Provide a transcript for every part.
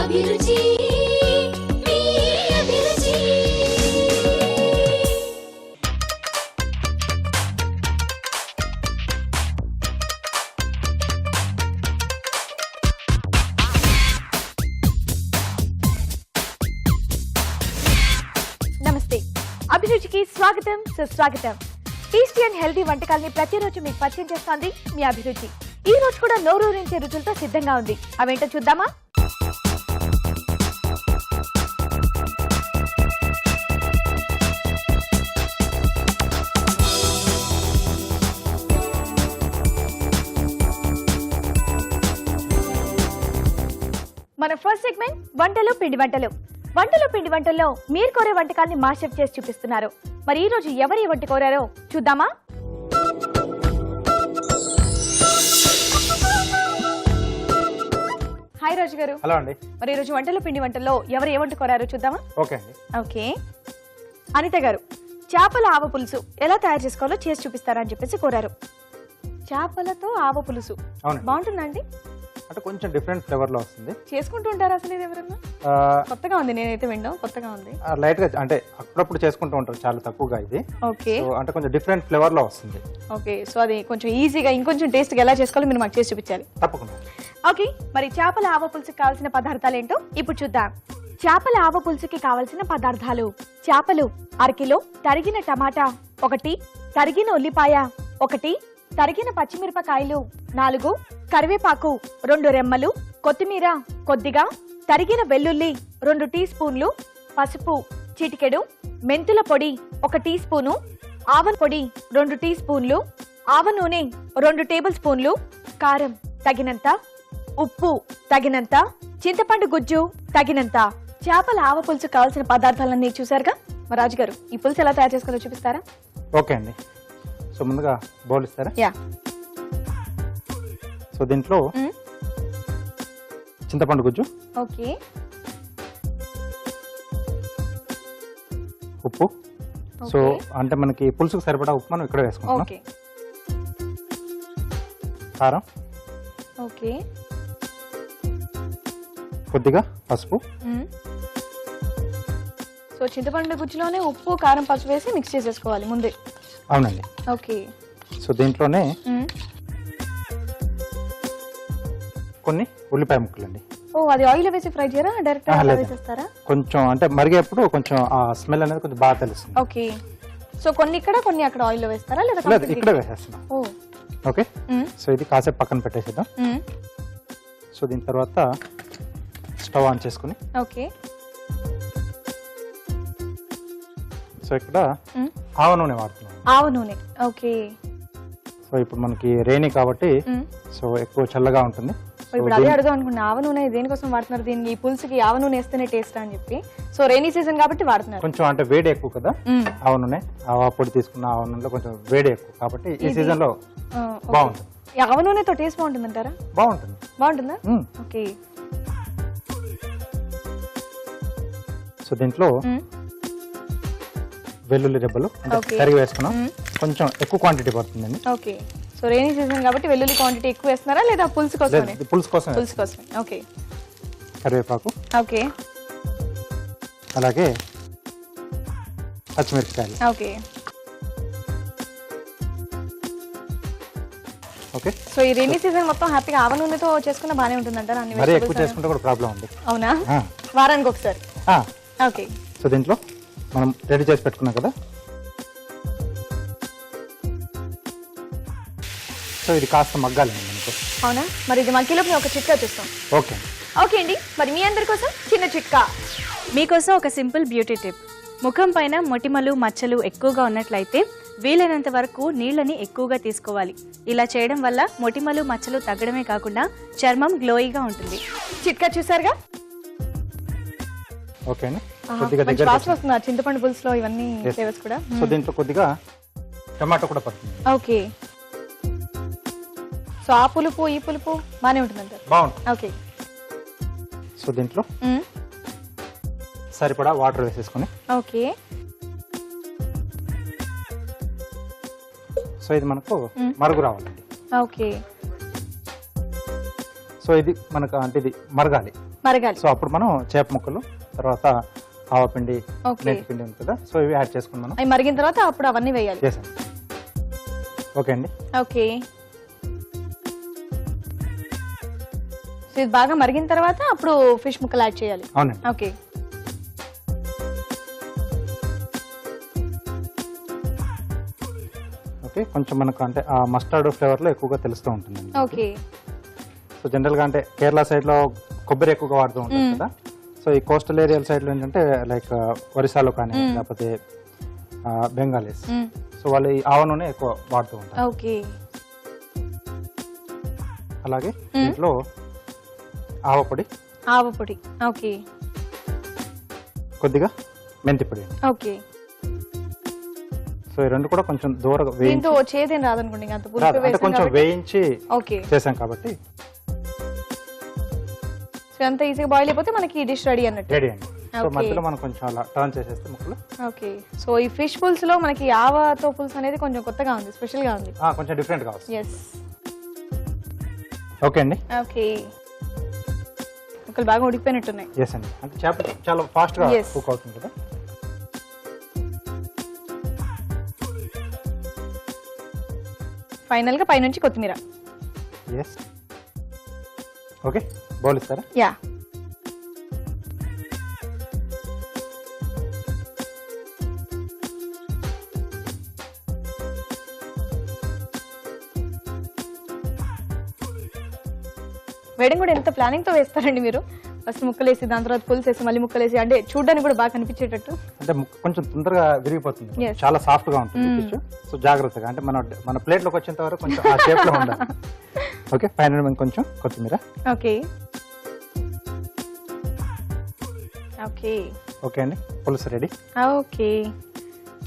అభిరుచి మీ అభిరుచి. నమస్తే, అభిరుచికి స్వాగతం సుస్వాగతం. టేస్టీ అండ్ హెల్తీ వంటకాలని ప్రతిరోజు మీకు పరిచయం చేస్తోంది మీ అభిరుచి. ఈ రోజు కూడా నోరూరించే రుచులతో సిద్ధంగా ఉంది. అవేంటో చూద్దామా? మన ఫస్ట్ సెగ్మెంట్ వంటలు పిండి వంటలు. వంటలు పిండి వంటల్లో మీరు కోరే వంటకాన్ని మా షెఫ్ చేసి చూపిస్తున్నారు. మరి ఈ రోజు ఎవరు ఈ వంట కోరారో చూద్దామా? హాయ్ రాజు గారు. హలో అండి. మరి ఈ రోజు వంటలు పిండి వంటల్లో ఎవరు ఏ వంట కోరారో చూద్దామా? ఓకే అండి. ఓకే. అనిత గారు చేపల ఆవ పులుసు ఎలా తయారు చేసుకోవాలో చేసి చూపిస్తారా అని చెప్పేసి కోరారు. చేపలతో ఆవ పులుసు బాగుంటుందండి? అంటే కొంచెం డిఫరెంట్ ఫ్లేవర్ లో వస్తుంది. చేసుకుంటూ ఉంటారు అసలు ఇది ఎవరన్నా? కొత్తగా ఉంది, నేనైతే వినడం కొత్తగా ఉంది. లైట్ గా అంటే అప్పుడప్పుడు చేసుకుంటూ ఉంటారు, చాలా తక్కువగా ఇది. ఓకే. అంటే కొంచెం డిఫరెంట్ ఫ్లేవర్ లో వస్తుంది. ఓకే, సో అది కొంచెం ఈజీగా ఇంకొంచెం టేస్ట్ గా ఎలా చేసుకోవాలో మీరు మాకు చేసి చూపించాలి. తప్పకుండా. ఓకే, మరి చేపల ఆవ పులుసుకి కావాల్సిన పదార్థాలు ఏంటో ఇప్పుడు చూద్దాం. చేపల ఆవ పులుసుకి కావాల్సిన పదార్థాలు: చేపలు 1/2 కిలో, తరిగిన టమాటా 1, తరిగిన ఉల్లిపాయ 1, తరిగిన పచ్చిమిరపకాయలు 4, కరివేపాకు 2 రెమ్మలు, కొత్తిమీర కొద్దిగా, తరిగిన వెల్లుల్లి 2 టీ స్పూన్లు, పసుపు చిటికెడు, మెంతుల పొడి 1 టీ స్పూను, ఆవ పొడి 2 టీ స్పూన్లు, ఆవ నూనె 2 టేబుల్ స్పూన్లు, కారం తగినంత, ఉప్పు తగినంత, చింతపండు గుజ్జు తగినంత. చేపల ఆవ పులుసు కావాల్సిన పదార్థాలన్నీ చూసారుగా. మరి రాజు గారు ఈ పులుసు ఎలా తయారు చేసుకోవాలో చూపిస్తారా? ఓకే అండి. సో ముందుగా బౌల్ ఇస్తారా? యా. సో దీంట్లో చింతపండు గుజ్జు, ఓకే, ఉప్పు. సో అంటే మనకి పులుసుకు సరిపడా ఉప్పు మనం ఇక్కడ వేసుకుంటాం. ఓకే. కారం, ఓకే, కొద్దిగా పసుపు. సో చింతపండు గుజ్జులోనే ఉప్పు కారం పసుపు వేసి మిక్స్ చేసేసుకోవాలి ముందే. అవునండి. ఓకే. సో దీంట్లోనే కొన్ని ఉల్లిపాయ ముక్కలు అండి. ఓ, అది ఆయిల్ వేసి ఫ్రై చేయరా, డైరెక్ట్ వేసేస్తారా? కొంచెం అంటే మరిగేప్పుడు కొంచెం ఆ స్మెల్ అనేది కొంచెం బాగా తెలుస్తుంది. ఓకే. సో కొన్ని ఇక్కడ కొన్ని అక్కడ ఆయిల్ వేస్తారా లేదా? లేదు, ఇక్కడే వేసేస్తున్నాం. ఓ, ఓకే. సో ఇది కాసేపు పక్కన పెట్టేసేద్దాం. సో దీని తర్వాత స్టవ్ ఆన్ చేసుకుని, ఓకే, సో ఇక్కడ ఆవ నూనె వాడుతున్నాం. ఆవ నూనె, ఓకే. సో ఇప్పుడు మనకి రైనీ కాబట్టి సో ఎక్కువ చల్లగా ఉంటుంది. ఇప్పుడు అదే అడుగుదాం అనుకున్నా, ఆవ నూనె దేనికోసం వాడుతున్నారు? దీనికి ఈ పులుసుకి ఆవ నూనె వేస్తేనే టేస్ట్ అని చెప్పి. సో రైనీ సీజన్ కాబట్టి వాడుతున్నారు. కొంచెం అంటే వేడి ఎక్కువ కదా ఆవ నూనె, ఆవ పొడి తీసుకున్న ఆవ నూనెలో కొంచెం వేడి ఎక్కువ కాబట్టి ఈ సీజన్ లో బాగుంటుంది. ఆవ నూనెతో టేస్ట్ బాగుంటుంది అంటారా? బాగుంటుంది. బాగుంటుందా? ఓకే. సో దీంట్లో వెల్లుల్లి రెబ్బలు తరిగి వేసుకున్నాం. కొంచెం ఎక్కువ క్వాంటిటీ పడుతుందండి. ఓకే. సో రైనీ సీజన్ కాబట్టి వెల్లుల్లి క్వాంటిటీ ఎక్కువ వేస్తున్నారా లేదా పులుసు కోసం? పులుసు కోసం. పులుసు కోసం. ఓకే. కరివేపాకు, ఓకే, అలాగే పచ్చిమిరపకాయలు. ఓకే. ఓకే. సో ఈ రైనీ సీజన్ మొత్తం హ్యాపీగా ఆవ నూనెతో చేసుకున్న బానే ఉంటుందంటారా? అన్ని మరీ ఎక్కువ చేసుకుంటే కూడా ప్రాబ్లం ఉంది. అవునా? వారానికి ఒకసారి. ఓకే. సో దీంట్లో మనం రెడీ చేసి పెట్టుకున్నాం కదా. సో ఇది కాస్త మగ్గాలండి మనకు. అవునా? మరి ఇది మగ్గిలోపు ఒక చిట్కా చూస్తాం. ఓకే. ఓకే అండి. మరి మీ అందరి కోసం చిన్న చిట్కా. మీకోసం ఒక సింపుల్ బ్యూటీ టిప్. ముఖం పైన మొటిమలు మచ్చలు ఎక్కువగా ఉన్నట్లయితే వీలైనంత వరకు నీళ్ళని ఎక్కువగా తీసుకోవాలి. ఇలా చేయడం వల్ల మొటిమలు మచ్చలు తగ్గడమే కాకుండా చర్మం గ్లోయిగా ఉంటుంది. చిట్కా చూసారుగా. ఓకే అండి. కొద్దిగా మంచి వాసన వస్తుంది చింతపండు పులుసులో ఇవన్నీ ఫ్లేవర్స్ కూడా. సో దీంట్లో కొద్దిగా టమాటో కూడా పడుతుంది. ఓకే. సో ఆ పులుపు ఈ పులుపు బానే ఉంటుందంటారు? బాగుంటుంది. ఓకే. సో దీంట్లో సరిపడా వాటర్ వేసేసుకుని, ఓకే, సో ఇది మనకు మరుగు రావాలండి. ఓకే. సో ఇది మనకు అంటే ఇది మరగాలి. మరగాలి. సో అప్పుడు మనం చేప ముక్కలు, తర్వాత ఆవపిండి, ఓకే. మెంతి పిండి ఉంది కదా, సో ఇవి యాడ్ చేసుకుని మనం అవి మరిగిన తర్వాత అప్పుడు అవన్నీ వేయాలి. చేసాం. ఓకే అండి. ఓకే. సో ఇది బాగా మరిగిన తర్వాత అప్పుడు ఫిష్ ముక్కలు యాడ్ చేయాలి. అవునండి. ఓకే. ఓకే, కొంచెం మనకు అంటే ఆ మస్టర్డ్ ఫ్లేవర్లో ఎక్కువగా తెలుస్తూ ఉంటుంది. ఓకే. సో జనరల్గా అంటే కేరళ సైడ్లో కొబ్బరి ఎక్కువగా వాడుతూ ఉంటారు కదా, సో ఈ కోస్టల్ ఏరియల్ సైడ్లో ఏంటంటే లైక్ ఒరిస్సాలో కానీ లేకపోతే బెంగాలీస్, సో వాళ్ళు ఈ ఆవ నూనె ఎక్కువ వాడుతూ ఉంటారు. ఓకే. అలాగే దీంట్లో ఆవపొడి, ఆవపొడి, ఓకే, కొద్దిగా మెంతి పొడి. ఓకే. సో ఈ రెండు కూడా కొంచెం దూరంగా దీంతో వేయించి, చేదేం రాదనుకోండి, అంత అంటే పులుపు వేసాం కొంచెం కాబట్టి. వేయించి ఓకే. చేసాం కాబట్టి సో అంత ఈజీగా బాయిల్ అయిపోతే మనకి ఈ డిష్ రెడీ అన్నట్టు. రెడీ అండి. So Okay. మధ్యలో మనం కొంచెం అలా టర్న్ చేసేస్తే ముక్కలు ఓకే. సో ఈ ఫిష్ పులుసు లో మనకి ఆవతో పులుసు అనేది కొంచెం కొత్తగా ఉంది, స్పెషల్ గా ఉంది. కొంచెం డిఫరెంట్ కావచ్చు. ఎస్. ఓకే అండి. ఓకే. ముక్కలు బాగా ఉడికిపోయినట్టున్నాయి. ఎస్ అండి, అంటే చేప చాలా ఫాస్ట్ గా Yes. కుక్ అవుతుంది కదా. ఫైనల్ గా పైనుంచి కొత్తిమీర. ఎస్. ఓకే, బౌల్ ఇస్తారా? యా. వేయడం కూడా ఎంత ప్లానింగ్ తో వేస్తారండి మీరు. ఫస్ట్ ముక్కలేసి దాని తర్వాత పులుసు వేసి మళ్ళీ ముక్కలేసి, అంటే చూడడానికి కూడా బాగా కనిపించేటట్టు. అంటే కొంచెం తొందరగా విరిగిపోతుంది, Yes. చాలా సాఫ్ట్ గా ఉంటుంది ఫిష్. సో జాగ్రత్తగా అంటే మన ప్లేట్ లోకి వచ్చేంత వరకు కొంచెం ఆ షేప్ లో ఉండాలి. ఓకే, పైన మేము కొంచెం కొత్తిమీర. ఓకే. ఓకే. ఓకే అండి, పులుసు రెడీ. ఓకే.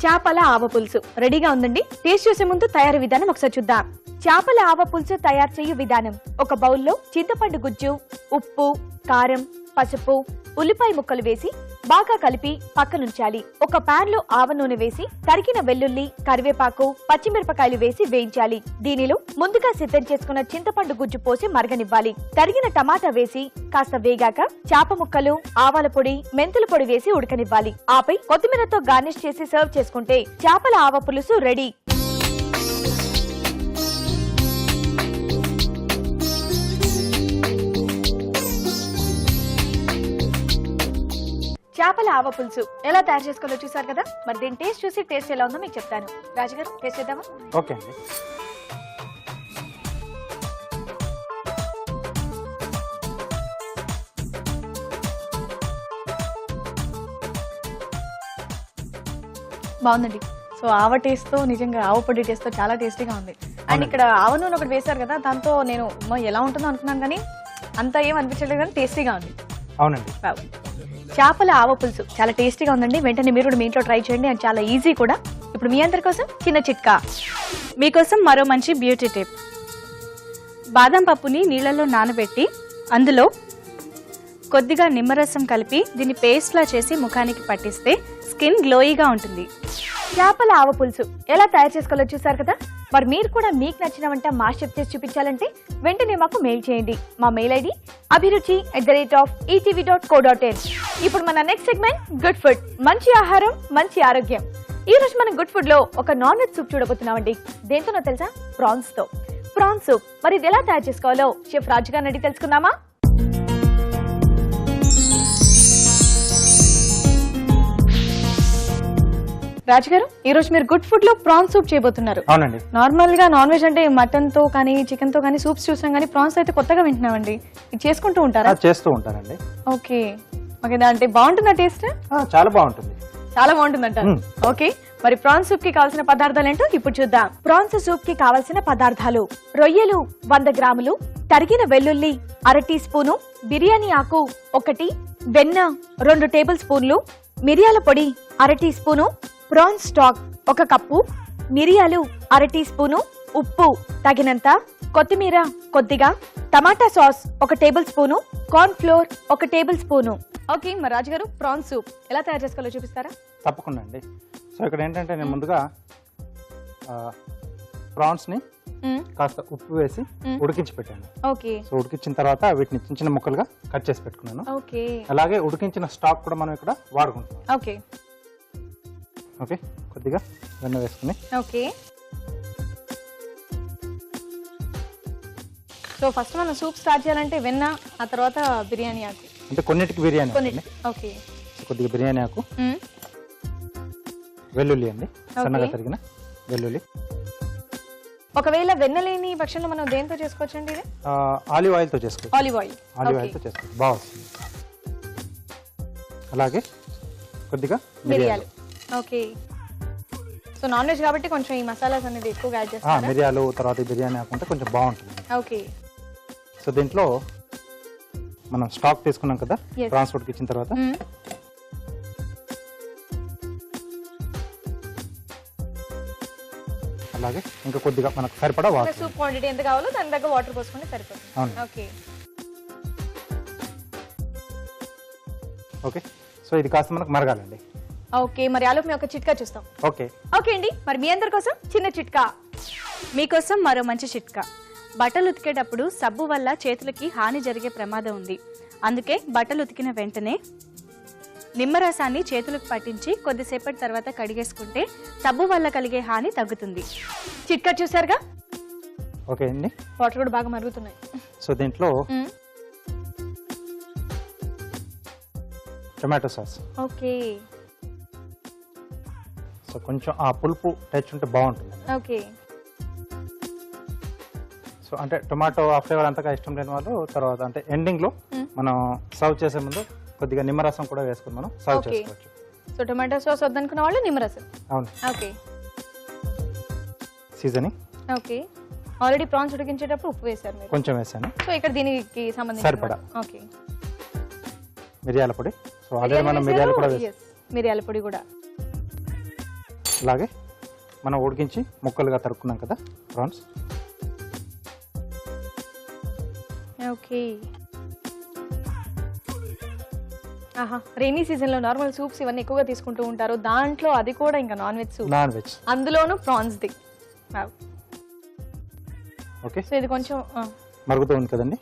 చేపల ఆవ పులుసు రెడీగా ఉందండి. టేస్ట్ చేసే ముందు తయారీ విధానం ఒకసారి చూద్దాం. చేపల ఆవ పులుసు తయారు చేయు విధానం: ఒక బౌల్లో చింతపండు గుజ్జు, ఉప్పు, కారం, పసుపు, ఉల్లిపాయ ముక్కలు వేసి బాగా కలిపి పక్కనుంచాలి. ఒక పాన్ లో ఆవ నూనె వేసి తరిగిన వెల్లుల్లి, కరివేపాకు, పచ్చిమిరపకాయలు వేసి వేయించాలి. దీనిలో ముందుగా సిద్ధం చేసుకున్న చింతపండు గుజ్జు పోసి మరగనివ్వాలి. తరిగిన టమాటా వేసి కాస్త వేగాక చేప ముక్కలు, ఆవాల పొడి, మెంతుల పొడి వేసి ఉడకనివ్వాలి. ఆపై కొత్తిమీరతో గార్నిష్ చేసి సర్వ్ చేసుకుంటే చేపల ఆవ పులుసు రెడీ. చేపల ఆవ పులుసు ఎలా తయారు చేసుకోవాలో చూసారు కదా. మరి దీని టేస్ట్ చూసి టేస్ట్ ఎలా ఉందో మీకు చెప్తాను. రాజుగారు, టేస్ట్ చేద్దామా? ఓకే అండి. బాగుందండి. సో ఆవ టేస్ట్ తో, నిజంగా ఆవ పొడి టేస్ట్ తో చాలా టేస్టీగా ఉంది. అండ్ ఇక్కడ ఆవ నూనె ఒకటి వేశారు కదా, దాంతో నేను ఎలా ఉంటుందో అనుకున్నాను, కానీ అంత ఏం అనిపించలేదు, కానీ టేస్టీగా ఉంది. అవునండి. చేపల ఆవ పులుసు చాలా టేస్టీగా ఉందండి. వెంటనే మీరు కూడా మీ ఇంట్లో ట్రై చేయండి, అండ్ చాలా ఈజీ కూడా. ఇప్పుడు మీ అందరి కోసం చిన్న చిట్కా. మీకోసం మరో మంచి బ్యూటీ టిప్. బాదం పప్పుని నీళ్ళలో నానబెట్టి అందులో కొద్దిగా నిమ్మరసం కలిపి దీన్ని పేస్ట్లా చేసి ముఖానికి పట్టిస్తే స్కిన్ గ్లోయిగా ఉంటుంది. చేపల ఆవ పులుసు ఎలా తయారు చేసుకోవాలో చూసారు కదా. మరి మీరు కూడా మీకు నచ్చిన వంట మా షెఫ్ చేసి చూపించాలంటే వెంటనే మాకు మెయిల్ చేయండి. మా మెయిల్ ఐడి abhiruchi@etv.co.in. ఇప్పుడు మన నెక్స్ట్ సెగ్మెంట్ గుడ్ ఫుడ్. మంచి ఆహారం, మంచి ఆరోగ్యం. ఈ రోజు మనం గుడ్ ఫుడ్ లో ఒక నాన్ వెజ్ సూప్ చూడబోతున్నామండి. దేంతోనో తెలుసా? ప్రాన్స్ తో. Prawns soup. మరి ఇది ఎలా తయారు చేసుకోవాలో షెఫ్ రాజు గారిని అడిగి తెలుసుకుందామా? రాజుగారు, ఈ రోజు మీరు గుడ్ ఫుడ్ లో ప్రాన్స్ సూప్ చేయబోతున్నారు. అవునండి. నార్మల్ గా నాన్ వెజ్ అంటే మటన్ తో కానీ చికెన్ తో కానీ సూప్స్ చూసాం, కానీ ప్రాన్స్ అయితే కొత్తగా వింటున్నామండి. ఇది చేసుకుంటూ ఉంటారా? చేస్తూ ఉంటానండి. ఓకే. ఓకే, అంటే బాగుంటుందా టేస్ట్? చాలా బాగుంటుంది. చాలా బాగుంటుందంట. ఓకే, మరి ప్రాన్స్ సూప్ కి కావాల్సిన పదార్థాలు ఏంటో ఇప్పుడు చూద్దాం. ప్రాన్స్ సూప్ కి కావాల్సిన పదార్థాలు: రొయ్యలు 100 గ్రాములు, తరిగిన వెల్లుల్లి 1/2 టీ స్పూను, బిర్యానీ ఆకు 1, వెన్న 2 టేబుల్ స్పూన్లు, మిరియాల పొడి 1/2 teaspoon, prawns stock 1 cup, మిరియాలు 1/2 టీ స్పూను, ఉప్పు తగినంత, కొత్తిమీర కొద్దిగా, tomato sauce 1 tablespoon, corn flour 1 tablespoon. Okay, మరి రాజుగారు ప్రాన్స్ సూప్ ఎలా తయారు చేసుకోవాలో చూపిస్తారా? తప్పకుండా అండి. సో ఇక్కడ ఏంటంటే నేను ముందుగా ప్రాన్స్ని కాస్త ఉప్పు వేసి ఉడికించి పెట్టాను. ఓకే. సో ఉడికించిన తర్వాత వీటిని చిన్న చిన్న ముక్కలుగా కట్ చేసి పెట్టుకున్నాను. ఓకే. అలాగే ఉడికించిన స్టాక్ కూడా మనం ఇక్కడ వాడుకుంటాం. ఓకే. ఓకే, కొద్దిగా వెన్న వేసుకుని. ఓకే. సో ఫస్ట్ మనం సూప్ స్టార్ట్ చేయాలంటే వెన్న, ఆ తర్వాత బిర్యానీ ఆకు. అంటే కొన్నిటికి బిర్యానీ కొన్నిటికి. ఓకే. కొద్దిగా బిర్యానీ ఆకు, వెల్లుల్లి అండి, సన్నగా తరిగిన వెల్లుల్లి. ఒకవేళ వెన్న లేని పక్షంలో మనం దేంతో చేసుకోవచ్చండి ఇది? ఆలివ్ ఆయిల్తో చేసుకోవచ్చు. Olive oil. ఆలివ్ ఆయిల్తో చేసుకోవచ్చు, బాగా వస్తుంది. అలాగే కొద్దిగా మిరియాలు. ఓకే. సో నాన్ వెజ్ కాబట్టి కొంచెం ఈ మసాలాస్ అనేది ఎక్కువగా యాడ్ చేస్తారా? మిరియాలు, తర్వాత బిర్యానీ ఆకుంటే కొంచెం బాగుంటుంది. ఓకే. సో దీంట్లో మనం స్టాక్ తీసుకున్నాం కదా ట్రాన్స్పోర్ట్కి ఇచ్చిన తర్వాత, అలాగే ఇంకా కొద్దిగా మనకు సరిపడా వాటర్. సూప్ క్వాంటిటీ ఎంత కావాలో దాని దగ్గర వాటర్ పోసుకుంటే సరిపోతుంది. అవును. ఓకే. ఓకే. సో ఇది కాస్త మనకు మరగాలండి. ఓకే. మరి ఆలోపు మేము ఒక చిట్కా చూస్తాం. ఓకే. ఓకే అండి, మరి మీ అందరి కోసం చిన్న చిట్కా. మీకోసం మరో మంచి చిట్కా. బట్టలు ఉతికేటప్పుడు సబ్బు వల్ల చేతులకి హాని జరిగే ప్రమాదం ఉంది. అందుకే బట్టలు ఉతికిన వెంటనే నిమ్మరసాన్ని చేతులకు పట్టించి కొద్దిసేపటి తర్వాత కడిగేసుకుంటే సబ్బు వల్ల కలిగే హాని తగ్గుతుంది. చిట్కా చూసారుగా? ఓకే అండి. వాటర్ కూడా బాగా మరుగుతున్నాయి. సో దీంట్లో టొమాటో సాస్. ఓకే. సో కొంచెం ఆ పులుపు టచ్ ఉంటే బాగుంటుంది. ఓకే. సో అంటే టొమాటో ఆ ఫ్లేవర్ అంతగా ఇష్టం లేని వాళ్ళు తర్వాత అంటే ఎండింగ్ లో మనం సర్వ్ చేసే ముందు కొద్దిగా నిమ్మరసం కూడా వేసుకుని మనం సర్వ్ చేసుకోవచ్చు. సో టొమాటో సాస్ వద్దనుకున్న వాళ్ళు నిమ్మరసం. అవును. Okay. Seasoning. Okay. Already prawns ఉడికించేటప్పుడు ఉప్పు వేశారు మీరు. కొంచెం వేసాను. సో ఇక్కడ దీనికి సంబంధించి సరిపడా. ఓకే. మిరియాల పొడి. సో అదే మనం మిరియాల కూడా వేసాం. మిరియాల పొడి కూడా. అలాగే మనం ఉడికించి ముక్కలుగా తరుక్కున్నాం కదా ప్రాన్స్. ఓకే. ఆహా, రెయినీ సీజన్ లో నార్మల్ సూప్స్ ఇవన్నీ ఎక్కువగా తీసుకుంటూ ఉంటారు. దాంట్లో అది కూడా ఇంకా non veg soup. Non veg. అందులోనూ ప్రాన్స్ ది. ఓకే. సో ఇది కొంచెం మరుగుతూ ఉంది కదండి.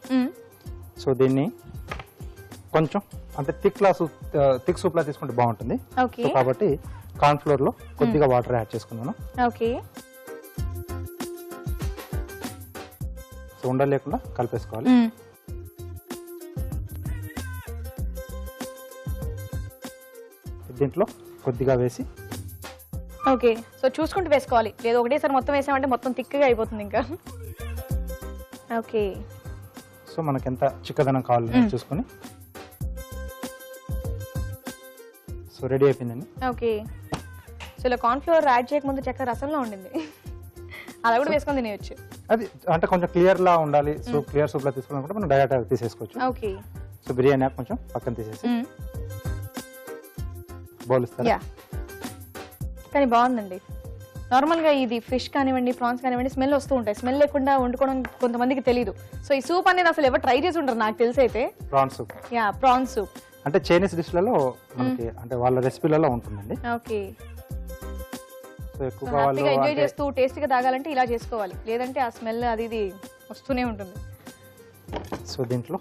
సో దీన్ని కొంచెం అంటే థిక్ సూప్ లా తీసుకుంటే బాగుంటుంది. ఓకే. సో కాబట్టి కార్న్ ఫ్లోర్ లో కొద్దిగా వాటర్ యాడ్ చేసుకున్నాను. ఓకే. సో ఉండలు లేకుండా కలిపేసుకోవాలి. దీంట్లో కొద్దిగా వేసి. ఓకే. సో చూసుకుంటూ వేసుకోవాలి, లేదు ఒకటేసారి మొత్తం వేసామంటే మొత్తం థిక్గా అయిపోతుంది ఇంకా. ఓకే. సో మనకి ఎంత చిక్కదనం కావాలని చూసుకొని. సో రెడీ అయిపోయిందండి. ఓకే. సో ఇలా కార్న్ ఫ్లోర్ యాడ్ చేయకముందు చక్కగా రసంలో ఉండింది, అలా కూడా వేసుకొని తినేయచ్చు. అది అంటే కొంచెం క్లియర్ లా ఉండాలి. సో క్లియర్ సూప్ లా తీసుకున్నప్పుడు మనం డైరెక్ట్ తీసేసుకోవచ్చు. ఓకే. సో బిర్యానీ కొంచెం పక్కన తీసేసి బౌల్ ఇస్తారా? కానీ బాగుందండి. నార్మల్గా ఇది ఫిష్ కానివ్వండి, ప్రాన్స్ కానివ్వండి స్మెల్ వస్తూ ఉంటాయి. స్మెల్ లేకుండా వండుకోవడం కొంతమందికి తెలియదు. సో ఈ సూప్ అనేది అసలు ఎవరు ట్రై చేసి ఉంటారు నాకు తెలిసి అయితే. Prawn soup. Yeah, prawns soup అంటే చైనీస్ డిష్లలో మనకి అంటే వాళ్ళ రెసిపీలలో ఉంటుందండి. ఓకే. సో ఎక్కువగా వాళ్ళు ఎంజాయ్ చేస్తూ టేస్టీగా తాగాలంటే ఇలా చేసుకోవాలి, లేదంటే ఆ స్మెల్ అది ఇది వస్తూనే ఉంటుంది. సో దీంట్లో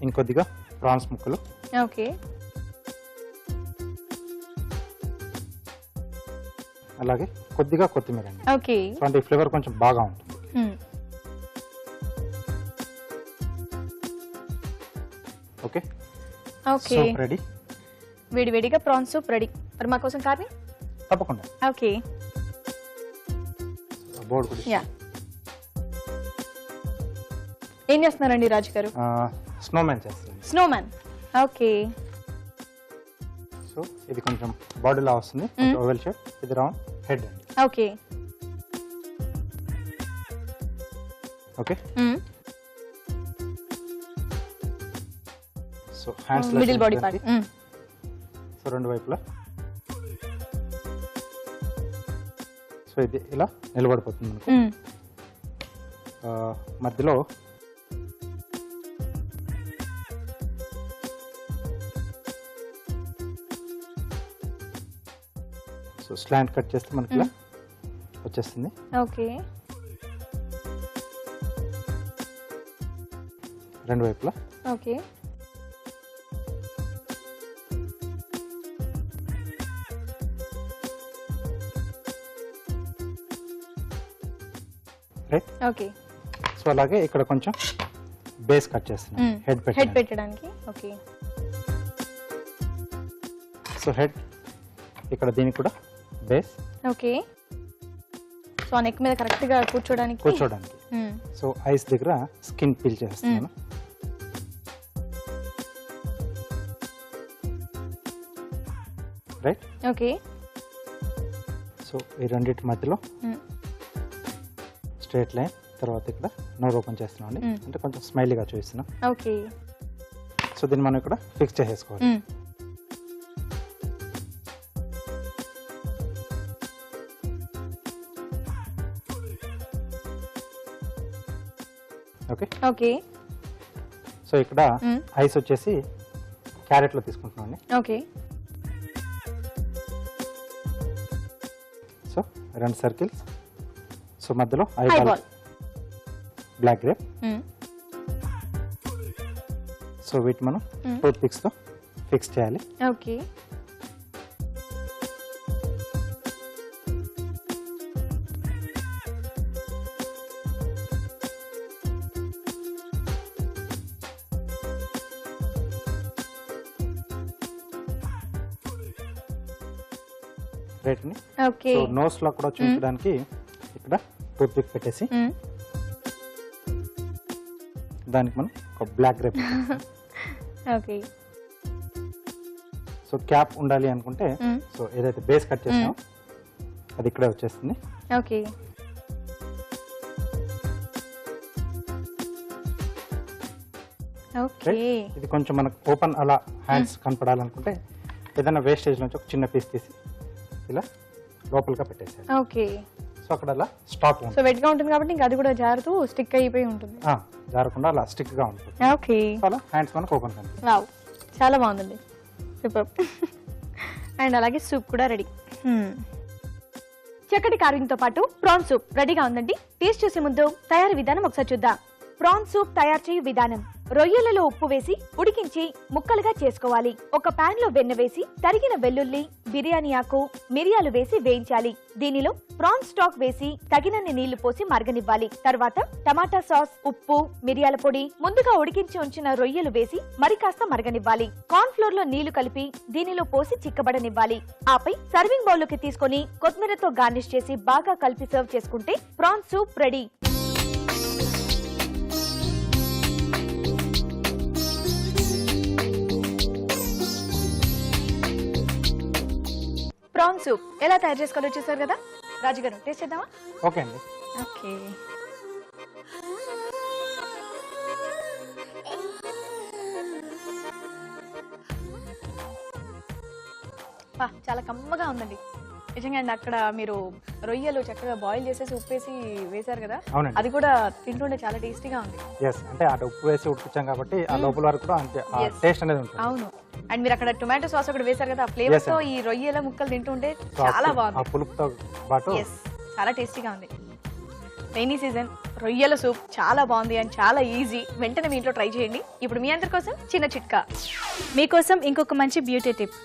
ఇంకొద్దిగా ప్రాన్స్ ముక్కలు. ఓకే. అలాగే కొద్దిగా కొత్తిమీర అండి. ఓకే. సో అంటే ఫ్లేవర్ కొంచెం బాగా ఉంటుంది. ఓకే. ఓకే. Soup ready. వేడి వేడిగా ప్రాన్స్ సూప్ రెడీ. మరి మా కోసం కార్ని తప్పకుండా. ఓకే. బోర్డు కూడా. యా. ఏం చేస్తున్నారండి రాజు గారు? స్నోమ్యాన్ చేస్తాను. స్నోమ్యాన్. ఓకే. సో ఇది కొంచెం బాడీలా వస్తుంది, ఓవెల్ షేప్. ఇది రౌండ్ హెడ్ అండి. Okay. Okay. So hands middle body part. So రెండు వైపులా. సో ఇది ఇలా నిలబడిపోతుంది మనకు. మధ్యలో సో స్లాంట్ కట్ చేస్తే మనకి ఇలా వచ్చేస్తుంది. ఓకే. రెండు వైపులా. ఓకే. రైట్. ఓకే. సో అలాగే ఇక్కడ కొంచెం బేస్ కట్ చేస్తున్నాం హెడ్ పెట్టడానికి. ఓకే. సో హెడ్ ఇక్కడ దీనికి కూడా బేస్. ఓకే. సో నెక్ మీద కరెక్ట్ గా కూర్చోడానికి. సో ఐస్ దగ్గర స్కిన్ పీల్ చేస్తున్నాను. రైట్. ఓకే. సో ఈ రెండింటి మధ్యలో స్ట్రైట్ లైన్, తర్వాత ఇక్కడ నోరు ఓపెన్ చేస్తున్నాం అండి, అంటే కొంచెం స్మైలీగా చూపిస్తున్నాం. ఓకే. సో దీన్ని మనం ఇక్కడ ఫిక్స్ చేసేసుకోవాలి. ఓకే. ఓకే. సో ఇక్కడ ఐస్ వచ్చేసి క్యారెట్ లో తీసుకుంటున్నాం అండి. ఓకే. So 2 circles. సో మధ్యలో eyeball, ball, black grape. So వీటి మనం టూత్ పిక్స్ తో ఫిక్స్ చేయాలి. ఓకే. రైట్ ని. ఓకే. సో నోస్ లో కూడా చూపించడానికి ఇక్కడ టూత్ పిక్ పెట్టేసి దానికి మనం ఒక black grape. Okay. So cap ఉండాలి అనుకుంటే సో ఏదైతే బేస్ కట్ చేసామో అది ఇక్కడే వచ్చేస్తుంది. ఓకే. ఓకే. ఇది కొంచెం మనకు ఓపెన్ అలా హ్యాండ్స్ కనపడాలనుకుంటే ఏదైనా వేస్టేజ్ నుంచి ఒక చిన్న పీస్ తీసి ఇలా లోపలిగా పెట్టేసారు. ఓకే. సో అక్కడ అలా స్టాప్ సో వెట్ గా ఉంటుంది కాబట్టి ఇంకా అది కూడా జారుతూ స్టిక్ అయిపోయి ఉంటుంది. జారకుండా అలా స్టిక్ గా ఉంటుంది. ఓకే. సో అలా హ్యాండ్స్ మనకు ఓపెన్ కనిపిస్తుంది. వావ్, చాలా బాగుందండి, సూపర్. అండ్ అలాగే సూప్ కూడా రెడీ. చక్కటి కార్వింగ్ తో పాటు ప్రాన్ సూప్ రెడీగా ఉందండి. టేస్ట్ చేసే ముందు తయారీ విధానం ఒకసారి చూద్దాం. ప్రాన్ సూప్ తయారు చేయు విధానం: రొయ్యలలో ఉప్పు వేసి ఉడికించి ముక్కలుగా చేసుకోవాలి. ఒక పాన్ లో వెన్న వేసి తరిగిన వెల్లుల్లి, బిర్యానీ ఆకు, మిరియాలు వేసి వేయించాలి. దీనిలో ప్రాన్ స్టాక్ వేసి తగినన్ని నీళ్లు పోసి మరగనివ్వాలి. తర్వాత టమాటా సాస్, ఉప్పు, మిరియాల పొడి, ముందుగా ఉడికించి ఉంచిన రొయ్యలు వేసి మరి కాస్త మరగనివ్వాలి. కార్న్ ఫ్లోర్ లో నీళ్లు కలిపి దీనిలో పోసి చిక్కబడనివ్వాలి. ఆపై సర్వింగ్ బౌల్ లోకి తీసుకొని కొత్తిమీరతో గార్నిష్ చేసి బాగా కలిపి సర్వ్ చేసుకుంటే prawn soup ready. Prawn soup ఎలా తయారు చేసుకోవాలో చూసారు కదా. రాజు గారు టేస్ట్ చేద్దామా? ఓకే అండి. ఓకే. చాలా కమ్మగా ఉందండి నిజంగా. అండి అక్కడ మీరు రొయ్యలు చక్కగా బాయిల్ చేసేసి ఉప్పేసి వేశారు కదా, అది కూడా తింటుంటే చాలా టేస్టీగా ఉంది. అంటే అటు ఉప్పు వేసి ఉడికించాం కాబట్టి ఆ లోపల వరకు కూడా అంతే టేస్ట్ అనేది ఉంటుంది. అవును. అండ్ మీరు అక్కడ టొమాటో సాస్ కూడా వేశారు కదా, ఆ ఫ్లేవర్ తో ఈ రొయ్యల ముక్కలు తింటుంటే చాలా బాగుంది. ఆ పులుపుతో పాటు చాలా టేస్టీగా ఉంది. రైనీ సీజన్ రొయ్యల సూప్ చాలా బాగుంది అండ్ చాలా ఈజీ. వెంటనే మీ ఇంట్లో ట్రై చేయండి. ఇప్పుడు మీ అందరి కోసం చిన్న చిట్కా. మీకోసం ఇంకొక మంచి బ్యూటీ టిప్.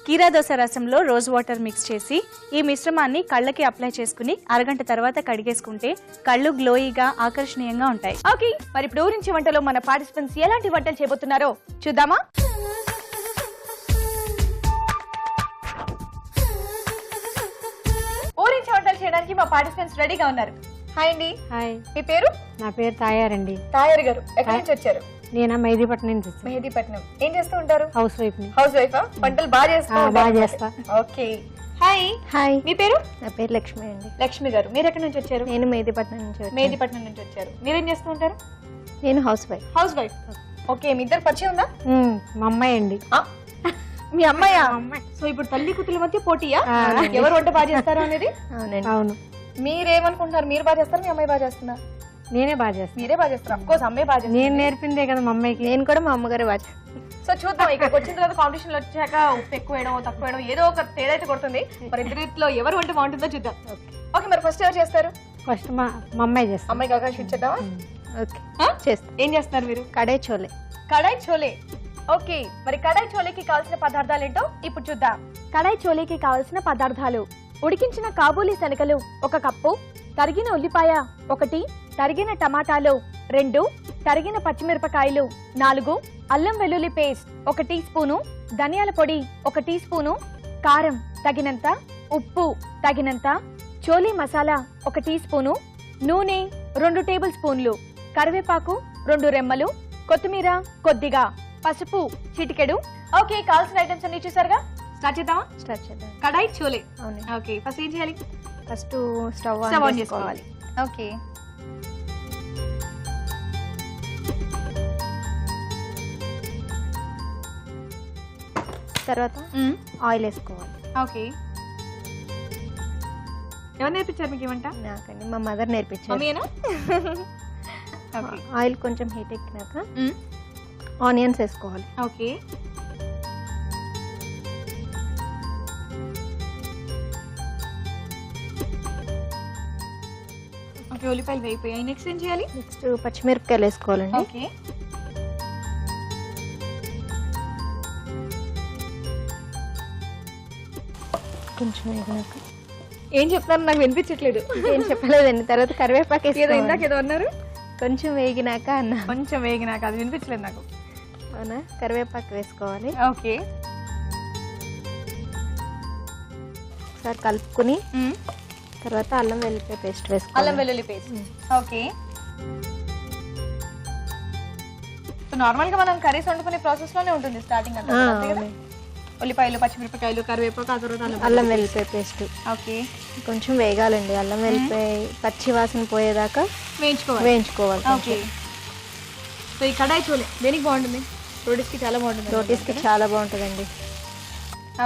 కీరా దోస రసంలో రోజ్ వాటర్ మిక్స్ చేసి ఈ మిశ్రమాన్ని కళ్ళకి అప్లై చేసుకుని అరగంట తర్వాత కడిగేసుకుంటే కళ్ళు గ్లోయిగా ఆకర్షణీయంగా ఉంటాయి. ఓకే, మరి ఇప్పుడు ఊరించి వంటలో మన పార్టిసిపెంట్స్ ఎలాంటి వంటలు చేయబోతున్నారో చూద్దామా? ఊరించి వంటలు చేయడానికి మా పార్టిసిపెంట్స్ రెడీగా ఉన్నారు. హాయ్ అండి. హాయ్, మీ పేరు? నా పేరు తాయారండి. తాయారు గారు ఎక్కడి నుంచి వచ్చారు? నేను మెహదీపట్నం నుంచి వచ్చాను. మెహదీపట్నం. ఏం చేస్తూ ఉంటారు? హౌస్ వైఫ్ ని. హౌస్ వైఫా? వంటలు బాగా చేస్తా? బాగా చేస్తా. ఓకే. హాయ్. హాయ్, మీ పేరు? నా పేరు లక్ష్మి అండి. లక్ష్మి గారు, మీరు ఎక్కడి నుంచి వచ్చారు? నేను మెహదీపట్నం నుంచి వచ్చాను. మెహదీపట్నం నుంచి వచ్చారు. మీరేం చేస్తూ ఉంటారు? నేను housewife. Housewife. Okay, మీ ఇద్దరు పరిచయం ఉందా? మా అమ్మాయి అండి. మీ అమ్మాయా? సో ఇప్పుడు తల్లి కూతుల మధ్య పోటీయా ఎవరు వంట బాగా చేస్తారో అనేది? అవునండి. అవును. మీరేమనుకుంటున్నారు? మీరు బాగా చేస్తారు, మీ అమ్మాయి బాగా చేస్తున్నా? నేనే బాగా చేస్తాను. మీరే బాగా చేస్తారు. అఫ్ కోర్స్ అమ్మాయి బాగా చేస్తారు. నేను నేర్పిందే కదా మా అమ్మాయికి. నేను కూడా మా అమ్మగారు బాగా చేస్తాను. సో చూద్దాం, ఇక్కడికి వచ్చిన తర్వాత కాంపిటీషన్ లో వచ్చాక ఉప్పు ఎక్కువ వేయడం తక్కువ వేయడం ఏదో ఒక తేడా అయితే కొడుతుంది. మరి ఇద్దరిలో ఎవరు వంట బాగుంటుందో చూద్దాం. ఓకే, మరి ఫస్ట్ ఎవరు చేస్తారు? ఫస్ట్ మా అమ్మాయి చేస్తాను. అమ్మాయికి అవకాశం ఇచ్చేద్దామా? ఓకే చేస్తా. ఏం చేస్తున్నారు మీరు? కడే చోలే. కడాయి చోలే. ఓకే, మరి కడాయి చోలేకి కావాల్సిన పదార్థాలు ఏంటో ఇప్పుడు చూద్దాం. కడాయి చోలేకి కావాల్సిన పదార్థాలు: ఉడికించిన కాబూలీ శనగలు 1 కప్పు, తరిగిన ఉల్లిపాయ 1, తరిగిన టమాటాలు 2, తరిగిన పచ్చిమిరపకాయలు 4, అల్లం వెల్లుల్లి పేస్ట్ 1 టీ స్పూను, ధనియాల పొడి 1 టీ స్పూను, కారం తగినంత, ఉప్పు తగినంత, చోలీ మసాలా 1 టీ స్పూను, నూనె 2 టేబుల్ స్పూన్లు, కరివేపాకు 2 రెమ్మలు, కొత్తిమీర కొద్దిగా, పసుపు చిటికెడు. ఓకే, కావాల్సిన ఐటమ్స్ అన్ని చూసారుగా. స్టార్ట్ చేద్దామా? స్టార్ట్ చేద్దాం. కడాయి చోలే. అవును. ఓకే, ఫస్ట్ ఏం చేయాలి? First stove stove on on చేసుకోవాలి. చేసుకోవాలి. ఓకే, తర్వాత ఆయిల్ వేసుకోవాలి. ఓకే. ఎవరు నేర్పించారు మీకు ఏమంట? నాకండి మా మదర్ నేర్పించారు. మమ్మీనా? ఓకే. ఆయిల్ కొంచెం హీట్ ఎక్కినాక ఆనియన్స్ వేసుకోవాలి. ఓకే. ఓకే, ఉల్లిపాయలు వేయిపోయాయి. నెక్స్ట్ ఏం చేయాలి? నెక్స్ట్ పచ్చిమిరపకాయలు వేసుకోవాలండి. ఓకే. కొంచెం వేగినాక ఏం చెప్తారు నాకు వినిపించట్లేదు. ఏం చెప్పలేదండి. తర్వాత కరివేపాకు ఏదో వేసుకోవాలి. ఇందాక ఏదో అన్నారు. కొంచెం వేగినాక అన్న. కొంచెం వేగినాక, అది వినిపించలేదు నాకు. అవునా, కరివేపాకు వేసుకోవాలి. ఓకే. ఒకసారి కలుపుకుని తర్వాత అల్లం వెల్లుల్లి పేస్ట్ అల్లం వేసుకోవాలి. వెల్లుల్లి పేస్ట్. ఓకే. సో నార్మల్ గా మనం కర్రీస్ వండుకునే ప్రాసెస్ లోనే ఉంటుంది స్టార్టింగ్ అంతా. అంతే కదా? ఉల్లిపాయలు, పచ్చిమిరపకాయలు, కరివేపాకు, ఆ తర్వాత అల్లం వెల్లుల్లి పేస్ట్ ఓకే కొంచెం వేగాలండి. అల్లం వెల్లుల్లి పచ్చి వాసన పోయేదాకా వేయించుకోవాలి. ఓకే. సో ఈ కడాయి చోలే దేనికి బాగుంటుంది? రోటీస్ కి చాలా బాగుంటుంది. రోటీస్ కి చాలా బాగుంటుందండి.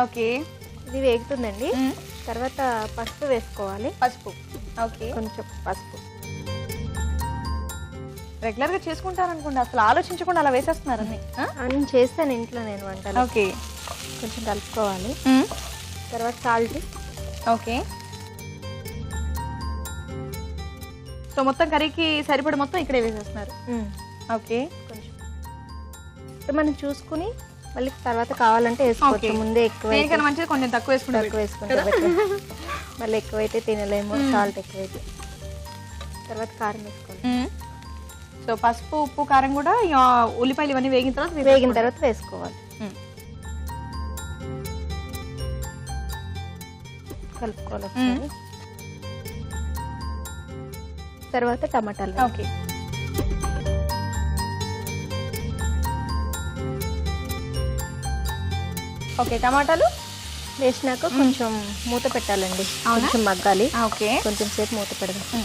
ఓకే. ఇది వేగుతుందండి. తర్వాత పసుపు వేసుకోవాలి. పసుపు. ఓకే. కొంచెం పసుపు. రెగ్యులర్ గా చేసుకుంటారు అనుకోండి, అసలు ఆలోచించకుండా అలా వేసేస్తున్నారు అన్ని. నేను చేస్తాను ఇంట్లో నేను వంటలు. ఓకే. కొంచెం కలుపుకోవాలి. తర్వాత సాల్ట్. ఓకే. సో మొత్తం కర్రీకి సరిపడ మొత్తం ఇక్కడే వేసేస్తున్నారు. ఓకే. కొంచెం ఇప్పుడు మనం చూసుకుని మళ్ళీ తర్వాత కావాలంటే వేసుకోవచ్చు. ముందే ఎక్కువ దేనికన్నా మంచిది కొంచెం తక్కువ వేసుకుంటే మళ్ళీ ఎక్కువైతే తినలేము. సాల్ట్ ఎక్కువైతే. తర్వాత కారం వేసుకోవాలి. సో పసుపు, ఉప్పు, కారం కూడా ఉల్లిపాయలు ఇవన్నీ వేగిన తర్వాత వేసుకోవాలి. కలుపుకోవాలి ఒకసారి. తర్వాత టమాటాలు. ఓకే. ఓకే, టమాటాలు వేసినాక కొంచెం మూత పెట్టాలండి. కొంచెం మగ్గాలి. ఓకే. కొంచెం సేపు మూత పెడదాం.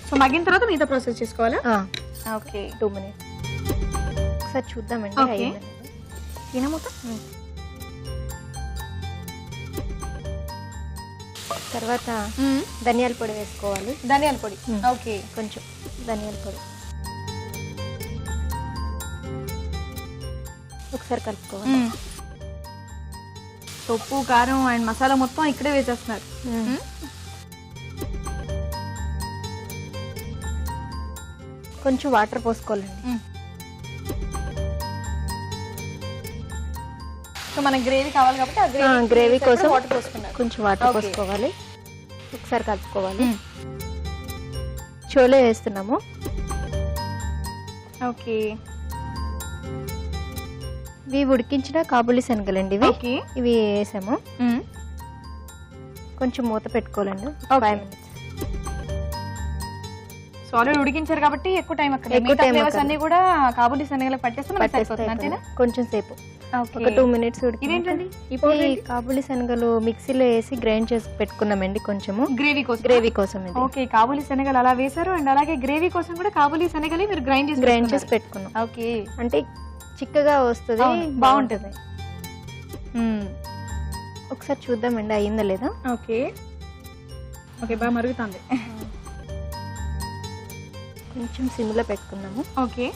సో మగ్గిన తర్వాత మిగతా ప్రాసెస్ చేసుకోవాలా? ఓకే. 2 minutes ఒకసారి చూద్దామండి. ఓకే. మూత. తర్వాత ధనియాల పొడి వేసుకోవాలి. ధనియాల పొడి. ఓకే. కొంచెం ధనియాల పొడి ఒకసారి కలుపుకోవాలి. ఉప్పు, కారం అండ్ మసాలా మొత్తం ఇక్కడే వేసేస్తున్నారు. కొంచెం వాటర్ పోసుకోవాలండి. సో మనకి గ్రేవీ కావాలి కాబట్టి ఆ గ్రేవీ కోసం వాటర్ పోసుకున్నారు. కొంచెం వాటర్ పోసుకోవాలి. ఒకసారి కలుపుకోవాలి. చోలే వేస్తున్నాము. ఓకే. ఇవి ఉడికించిన కాబూలీ శనగలండి. ఇవి వేసాము. కొంచెం మూత పెట్టుకోవాలండి. 5 minutes. సో ఆల్రెడీ ఉడికించారు కాబట్టి ఎక్కువ టైం అన్ని కూడా కాబూలీ శనగలకు పట్టేస్తే అంతేనా? కొంచెం సేపు ఒక 2 minutes ఇదేంటండి? కాబూలీ శనగలు మిక్సీలో వేసి గ్రైండ్ చేసి పెట్టుకున్నామండి. కొంచెము గ్రేవీ కోసం. ఇది. ఓకే, కాబూలీ శనగలు అలా వేశారు అండ్ అలాగే గ్రేవీ కోసం కూడా కాబూలీ శనగలు మీరు గ్రైండ్ చేసి పెట్టుకున్నాం. ఓకే. అంటే చిక్కగా వస్తుంది, బాగుంటుంది. ఒకసారి చూద్దామండి అయిందా లేదా. ఓకే. ఓకే, బాగా మరుగుతుంది. కొంచెం సిమ్లో పెట్టుకున్నాము. ఓకే.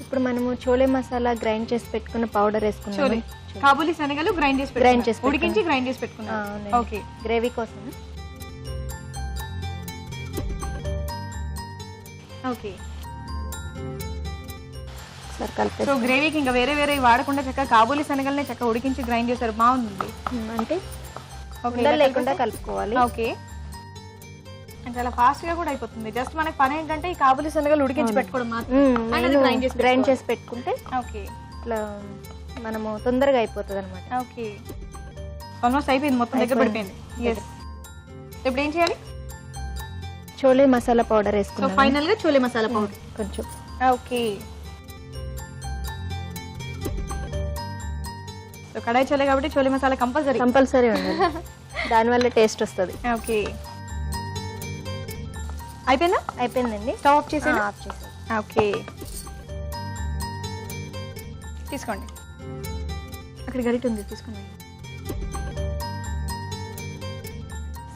ఇప్పుడు మనము చోలే మసాలా గ్రైండ్ చేసి పెట్టుకున్న పౌడర్ వేసుకున్నాము. కాబూలీ శనగలు గ్రైండ్ చేసి ఉడికించి గ్రైండ్ చేసి పెట్టుకున్నాం. ఓకే. గ్రేవీ కోసం ఓకే. సరే కలిపేసి సో గ్రేవీకి ఇంకా వేరే వేరే వాడకుండా చక్కగా కాబూలి శనగల్ని చక్కగా ఉడికించి గ్రైండ్ చేశారు, బాగుంది. అంటే ఓకే, ఉండలు లేకుండా కలుపుకోవాలి. ఓకే. అండ్ చాలా ఫాస్ట్ గా కూడా అయిపోతుంది. జస్ట్ మనకి పని ఏంటంటే ఈ కాబూలి శనగలు ఉడికించి పెట్టుకోవడం మాత్రం, గ్రైండ్ చేసి పెట్టుకుంటే ఓకే ఇట్లా మనము తొందరగా అయిపోతుంది అనమాట. ఓకే. ఆల్మోస్ట్ అయిపోయింది, మొత్తం దగ్గర పడిపోయింది. ఎస్. ఇప్పుడు ఏం చేయాలి? చోలే మసాలా పౌడర్ సో వేసుకున్నాం. ఫైనల్ గా చోలే మసాలా పౌడర్ కొంచెం ఓకే. సో కడాయి చోలే కాబట్టి చోలే మసాలా కంపల్సరీ కంపల్సరీ ఉండాలి, దానివల్ల టేస్ట్ వస్తుంది. ఓకే. అయిపోయిందా? అయిపోయిందండి. స్టవ్ ఆఫ్ చేసి ఆఫ్ చేసేది. ఓకే, తీసుకోండి. అక్కడ గరిట ఉంది, తీసుకోండి.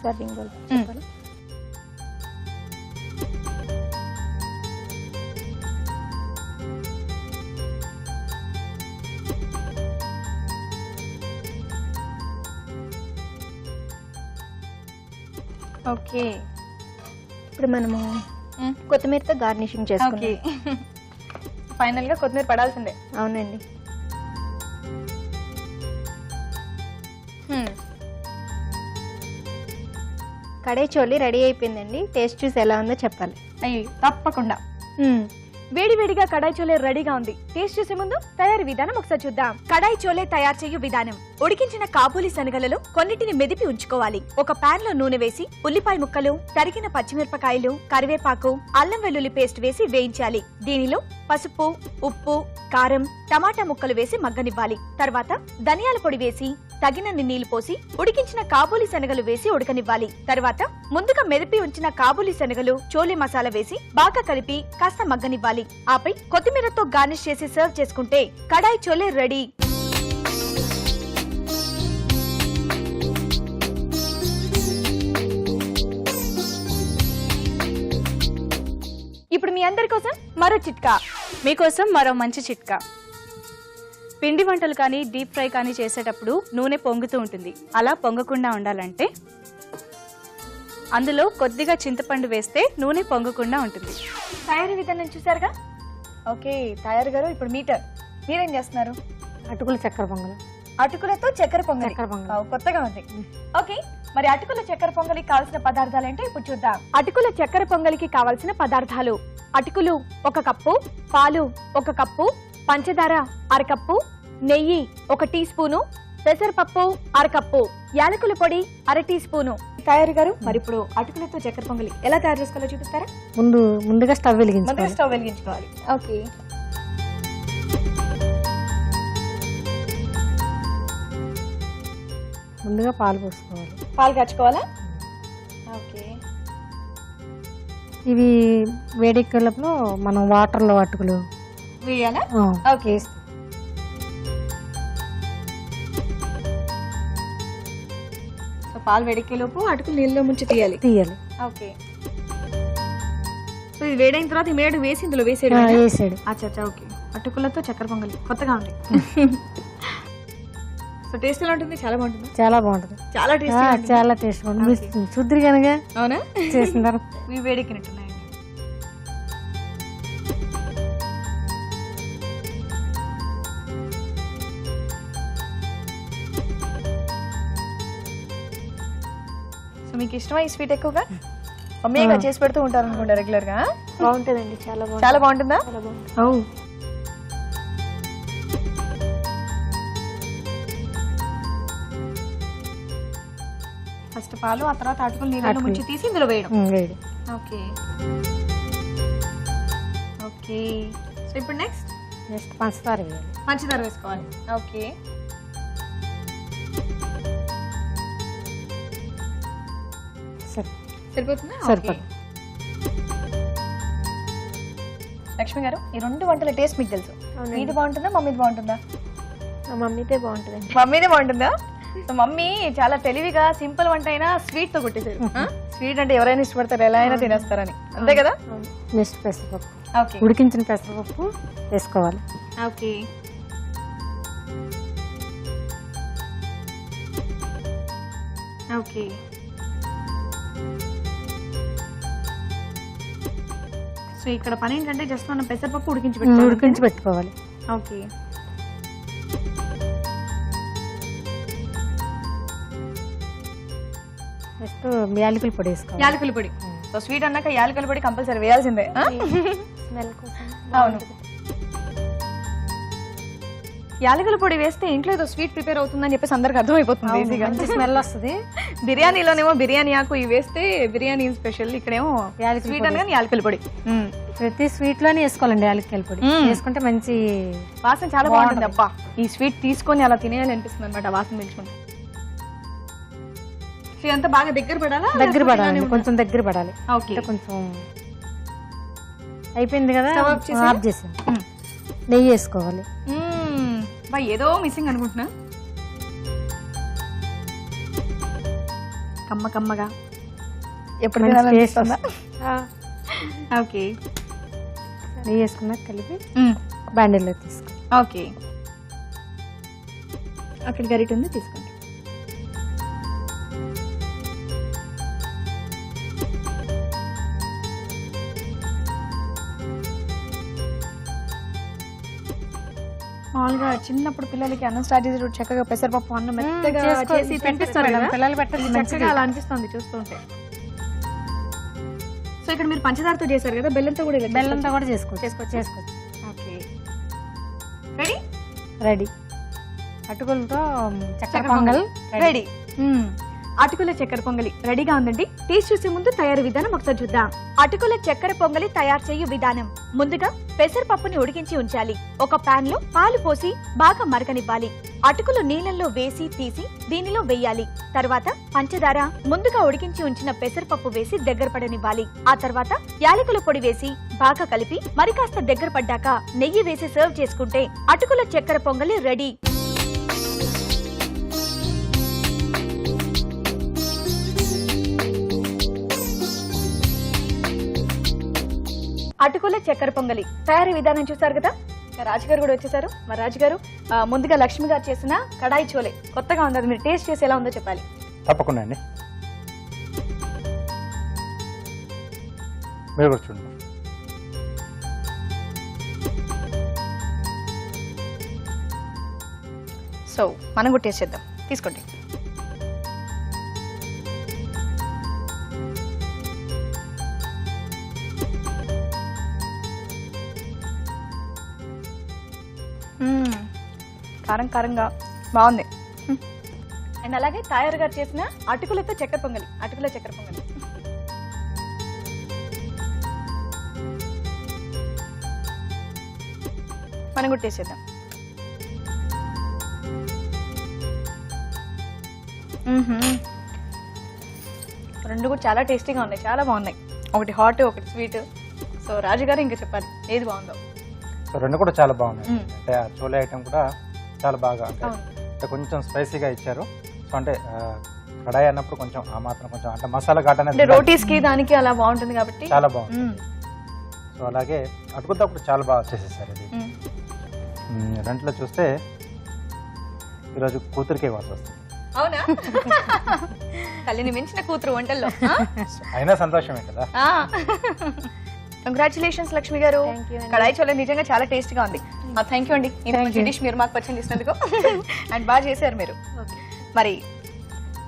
సర్వింగ్ బౌల్ చెప్పాలి. ఓకే. ఇప్పుడు మనము కొత్తిమీరతో గార్నిషింగ్ ఓకే. చేసుకుంటాం. ఫైనల్ గా కొత్తిమీర పడాల్సిందే. అవునండి. కడాయి చోలి రెడీ అయిపోయిందండి. టేస్ట్ చూసి ఎలా ఉందో చెప్పాలి. అయ్యి తప్పకుండా. వేడి వేడిగా కడాయి చోలే రెడీగా ఉంది. టేస్ట్ చేసే ముందు తయారీ విధానం ఒకసారి చూద్దాం. కడాయి చోలే తయారు చేయు విధానం. ఉడికించిన కాబూలి శనగలలో కొన్నిటిని మెదిపి ఉంచుకోవాలి. ఒక పాన్ లో నూనె వేసి ఉల్లిపాయ ముక్కలు, తరిగిన పచ్చిమిరపకాయలు, కరివేపాకు, అల్లం వెల్లుల్లి పేస్ట్ వేసి వేయించాలి. దీనిలో పసుపు, ఉప్పు, కారం, టమాటా ముక్కలు వేసి మగ్గనివ్వాలి. తర్వాత ధనియాల పొడి వేసి తగినన్ని నీళ్లు పోసి ఉడికించిన కాబూలి శనగలు వేసి ఉడకనివ్వాలి. తర్వాత ముందుగా మెదిపి ఉంచిన కాబూలి శనగలు, చోలే మసాలా వేసి బాగా కలిపి కాస్త మగ్గనివ్వాలి. ఆపై కొత్తిమీరతో గార్నిష్ చేసి సర్వ్ చేసుకుంటే కడాయి చోలే రెడీ. ఇప్పుడు మీ అందరి కోసం మరో చిట్కా. మీకోసం మరో మంచి చిట్కా. పిండి వంటలు కానీ డీప్ ఫ్రై కానీ చేసేటప్పుడు నూనె పొంగుతూ ఉంటుంది. అలా పొంగకుండా ఉండాలంటే అందులో కొద్దిగా చింతపండు వేస్తే నూనె పొంగకుండా ఉంటుంది. తయారీ విధానం చూసారుగా. ఓకే తయారు గారు, ఇప్పుడు మీరేం చేస్తున్నారు? అటుకుల చక్కెర పొంగల్. అటుకులతో చక్కెర పొంగలి. చక్కెర పొంగలి. వావ్, కొత్తగా ఉంది. ఓకే, మరి అటుకుల చక్కెర పొంగలికి కావాల్సిన పదార్థాలు ఏంటో ఇప్పుడు చూద్దాం. అటుకుల చక్కెర పొంగలికి కావాల్సిన పదార్థాలు: అటుకులు 1 కప్పు, పాలు 1 కప్పు, పంచదార 1/2 కప్పు, నెయ్యి 1 టీ స్పూను, పెసరపప్పు 1/2 కప్పు, యాలకుల పొడి 1/2 టీ స్పూను. తయారు గారు, మరి ఇప్పుడు అటుకులతో చక్కెర పొంగలి ఎలా తయారు చేసుకోవాలో చూపిస్తారా? ముందుగా స్టవ్ ముందుగా స్టవ్ వెలిగించుకోవాలి. ఓకే. ముందుగా పాలు పోసుకోవాలి. పాలు కాచుకోవాలా? ఓకే. ఇవి వేడెక్కలప్పుడు మనం వాటర్లో అటుకులు వేయాలా? ఓకే. సో పాలు వేడెక్కేలోపు అటుకులు నీళ్ళలో ముంచి తీయాలి. ఓకే. సో ఇది వేడైన తర్వాత ఇమీడియట్ వేసి ఇందులో వేసాడు. అచ్చా ఓకే. అటుకులతో చక్కెర పొంగలి కొత్తగా ఉంది. సో టేస్ట్ ఎలా ఉంటుంది? చాలా బాగుంటుంది. చాలా బాగుంటుంది. చాలా టేస్ట్. చాలా టేస్ట్ బాగుంటుంది. చూద్దరు కనుక అవునా? చేసిన తర్వాత ఇవి వేడెక్కినట్టున్నాయండి. సో మీకు ఇష్టమా ఈ స్వీట్ ఎక్కువగా? మమ్మీగా చేసి పెడుతూ ఉంటారు అనుకుంటా రెగ్యులర్ గా. బాగుంటుందండి. చాలా బాగుంటుంది. చాలా బాగుంటుందా? చాలా బాగుంటుంది. ఫస్ట్ పాలు, ఆ తర్వాత అటుకులు నీళ్ళలో ముంచి తీసి ఇందులో వేయడం. వేడి. Okay okay. సో ఇప్పుడు నెక్స్ట్ పంచదార వేయాలి. పంచదార వేసుకోవాలి. ఓకే. సరిపోతుందా? సరిపోతుంది. లక్ష్మి గారు, ఈ 2 వంటల టేస్ట్ మీకు తెలుసు. మీది బాగుంటుందా, మమ్మీది బాగుంటుందా? మమ్మీదే బాగుంటుందండి. మమ్మీదే బాగుంటుందా? సో మమ్మీ చాలా తెలివిగా సింపుల్ వంట అయినా స్వీట్ తో కొట్టేశారు. స్వీట్ అంటే ఎవరైనా ఇష్టపడతారు, ఎలా అయినా తినేస్తారని, అంతే కదా? నెక్స్ట్ పెసరపప్పు. ఓకే. ఉడికించిన పెసరపప్పు వేసుకోవాలి. ఓకే. ఓకే. సో ఇక్కడ పని ఏంటంటే జస్ట్ మనం పెసరపప్పు ఉడికించి ఉడికించి పెట్టుకోవాలి. ఓకే. నెక్స్ట్ యాలకుల పొడి వేసుకోవాలి. యాలకుల పొడి. సో స్వీట్ అన్నాక యాలకుల పొడి కంపల్సరీ వేయాల్సిందే. స్మెల్ కోసం. అవును. యాలకుల పొడి వేస్తే ఇంట్లో ఏదో స్వీట్ ప్రిపేర్ అవుతుందని చెప్పేసి అందరికి అర్థమైపోతుంది ఈజీగా. మంచి స్మెల్ వస్తుంది. బిర్యానీలోనేమో బిర్యానీ ఆకు ఇవి వేస్తే బిర్యానీ స్పెషల్, ఇక్కడేమో స్వీట్ అనగానే యాలకుల పొడి. ప్రతి స్వీట్ లోనే వేసుకోవాలండి యాలకుల పొడి. వేసుకుంటే మంచి వాసన చాలా బాగుంటుంది. అబ్బా ఈ స్వీట్ తీసుకొని అలా తినేయాలి అనిపిస్తుంది అనమాట వాసన పెంచుకుంటే. సో ఇదంతా బాగా దగ్గర పడాలా? దగ్గర పడాలి, కొంచెం దగ్గర పడాలి. ఓకే. కొంచెం అయిపోయింది కదా, Stove ఆఫ్ చేసి నెయ్యి వేసుకోవాలి. ఏదో మిస్సింగ్ అనుకుంటున్నా. కమ్మ కమ్మగా ఎప్పుడు తినాలనిపిస్తుందా? ఓకే. నెయ్యి వేసుకున్నాక కలిపి బాండిల్లో తీసుకో. ఓకే. అక్కడ గరిట ఉంది, తీసుకోండి. మామూలుగా చిన్నప్పుడు పిల్లలకి అన్నం స్టార్ట్ చేసి చక్కగా పెసరపప్పు అన్నం మెత్తగా చేసి పెట్టిస్తారు కదా, పిల్లలు పెట్టాలి. చక్కగా అలా అనిపిస్తుంది చూస్తుంటే. సో ఇక్కడ మీరు పంచదారతో చేశారు కదా, బెల్లంతో కూడా బెల్లంతో కూడా చేసుకోవచ్చు. ఓకే. Ready ready. అటుకులతో చక్కెర పొంగల్ రెడీ. అటుకుల చక్కెర పొంగలి రెడీగా ఉందండి. టేస్ట్ చూసే ముందు తయారీ విధానం ఒకసారి చూద్దాం. అటుకుల చక్కెర పొంగలి తయారు చేయు విధానం. ముందుగా పెసరపప్పుని ఉడికించి ఉంచాలి. ఒక పాన్ లో పాలు పోసి బాగా మరగనివ్వాలి. అటుకులు నీళ్ళల్లో వేసి తీసి దీనిలో వేయాలి. తర్వాత పంచదార, ముందుగా ఉడికించి ఉంచిన పెసరపప్పు వేసి దగ్గర పడనివ్వాలి. ఆ తర్వాత యాలకుల పొడి వేసి బాగా కలిపి మరి కాస్త దగ్గర పడ్డాక నెయ్యి వేసి సర్వ్ చేసుకుంటే అటుకుల చక్కెర పొంగలి రెడీ. అటుకుల చక్కెర పొంగలి తయారీ విధానం చూసారు కదా. రాజుగారు కూడా వచ్చేసారు. మరి రాజుగారు ముందుగా లక్ష్మి గారు చేసిన కడాయి చోలే కొత్తగా ఉంది, అది మీరు టేస్ట్ చేసి ఎలా ఉందో చెప్పాలి. తప్పకుండా అండి, మీరు కూడా చూడండి. సో మనం కూడా టేస్ట్ చేద్దాం, తీసుకోండి. కారం కారంగా బాగుంది. అండ్ అలాగే తాయారు గారు చేసిన అటుకులతో చక్కెర పొంగలి, అటుకుల చక్కెర పొంగలి. మనం కూడా టేస్ట్ చేద్దాం. రెండు కూడా చాలా టేస్టీగా ఉన్నాయి, చాలా బాగున్నాయి. ఒకటి హాట్, ఒకటి స్వీట్. సో రాజుగారు ఇంకా చెప్పాలి ఏది బాగుందో. సో రెండు కూడా చాలా బాగున్నాయి. అంటే ఆ చోలే ఐటమ్ కూడా చాలా బాగా, అంటే కొంచెం స్పైసీగా ఇచ్చారు. సో అంటే కడాయి అన్నప్పుడు కొంచెం ఆ మాత్రం కొంచెం అంటే మసాలా ఘాట్ అనేది రోటీస్ కి దానికి అలా బాగుంటుంది కాబట్టి చాలా బాగుంటుంది. సో అలాగే అటుకులతో కూడా చాలా బాగా చేసేసారు. ఇది రెంట్లో చూస్తే ఈరోజు కూతురికే వాసు వస్తుంది. అవునా? తల్లిని మించిన కూతురు వంటల్లో. అయినా సంతోషమే కదా. కంగ్రాచులేషన్స్ లక్ష్మి గారు. కడాయి చోలే నిజంగా చాలా టేస్ట్ గా ఉంది. థ్యాంక్ యూ అండి, ఈ డిష్ మీరు మాకు పరిచయం చేసినందుకు. అండ్ బాగా చేశారు మీరు. మరి